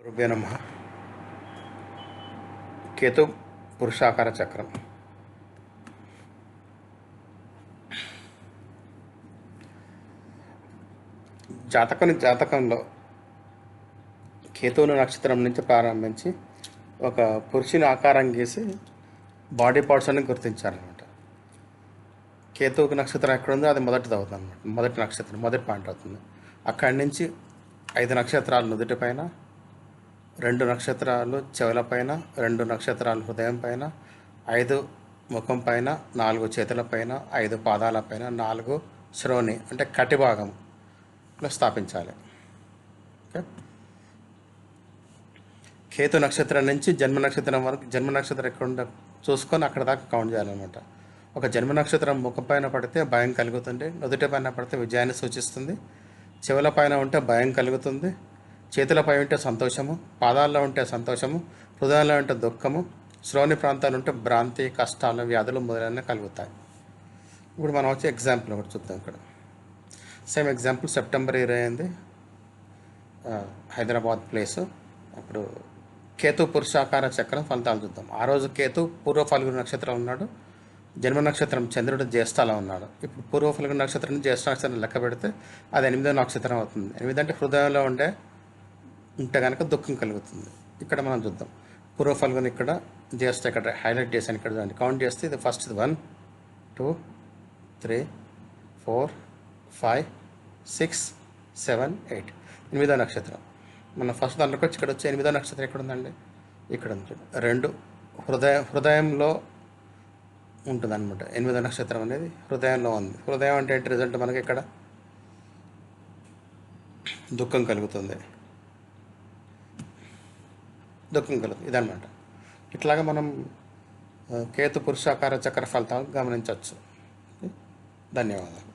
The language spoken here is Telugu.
రుభ్య నమ. కేతు పురుషాకార చక్రం. జాతకంలో కేతువుల నక్షత్రం నుంచి ప్రారంభించి ఒక పురుషుని ఆకారం గీసి బాడీ పార్ట్స్ అన్ని గుర్తించారనమాట. కేతువుకి నక్షత్రం ఎక్కడుందో అది మొదటిది అవుతుంది అనమాట. మొదటి నక్షత్రం మొదటి పాయింట్ అవుతుంది. అక్కడి నుంచి 5 నక్షత్రాలు నుదుటి పైన, 2 నక్షత్రాలు చెవుల పైన, 2 నక్షత్రాలు హృదయం పైన, 5 ముఖం పైన, 4 చేతుల పైన, 5 పాదాల పైన, 4 శ్రోణి అంటే కటి భాగంలో స్థాపించాలి. ఓకే. కేతు నక్షత్రం నుంచి జన్మ నక్షత్రం వరకు, జన్మ నక్షత్రం ఎక్కడ చూసుకొని అక్కడ దాకా కౌంట్ చేయాలన్నమాట. ఒక జన్మ నక్షత్రం ముఖం పైన పడితే భయం కలుగుతుంది, నుదుటి పైన పడితే విజయాన్ని సూచిస్తుంది, చెవుల పైన ఉంటే భయం కలుగుతుంది, చేతులపై ఉంటే సంతోషము, పాదాల్లో ఉంటే సంతోషము, హృదయంలో ఉంటే దుఃఖము, శ్రోణి ప్రాంతాలు ఉంటే భ్రాంతి, కష్టాలు, వ్యాధులు మొదలైనవి కలుగుతాయి. ఇప్పుడు మనం వచ్చి ఎగ్జాంపుల్ ఒకటి చూద్దాం. ఇక్కడ same example September 28 Hyderabad place. అప్పుడు కేతు పురుషాకార చక్రం ఫలితాలు చూద్దాం. ఆ రోజు కేతు పూర్వ ఫల్గుణ నక్షత్రం ఉన్నాడు. జన్మ నక్షత్రం చంద్రుడు జ్యేష్ఠలో ఉన్నాడు. ఇప్పుడు పూర్వ ఫల్గుణ నక్షత్రం జ్యేష్ఠ నక్షత్రం లెక్క పెడితే అది 8వ నక్షత్రం అవుతుంది. 8 అంటే హృదయంలో ఉంటే కనుక దుఃఖం కలుగుతుంది. ఇక్కడ మనం చూద్దాం. పూర్వ ఫల్గుణ ఇక్కడ, జ్యేష్ఠ ఇక్కడ హైలైట్ చేశాను. ఇక్కడ చూడండి, కౌంట్ చేస్తే ఇది ఫస్ట్ 1 2 3 4 5 6 7 8 8వ నక్షత్రం. మన ఫస్ట్ దాంట్లోకి వచ్చి ఇక్కడ వచ్చి 8వ నక్షత్రం ఎక్కడ ఉందండి? ఇక్కడ ఉంది. 2 హృదయంలో ఉంటుంది అనమాట. 8వ నక్షత్రం అనేది హృదయంలో ఉంది. హృదయం అంటే ఏంటి? రిజల్ట్ మనకి ఇక్కడ దుఃఖం కలుగుతుంది. ఇదనమాట. ఇట్లాగా మనం కేతు పురుషాకార చక్ర ఫలితాలు గమనించవచ్చు. ధన్యవాదాలు.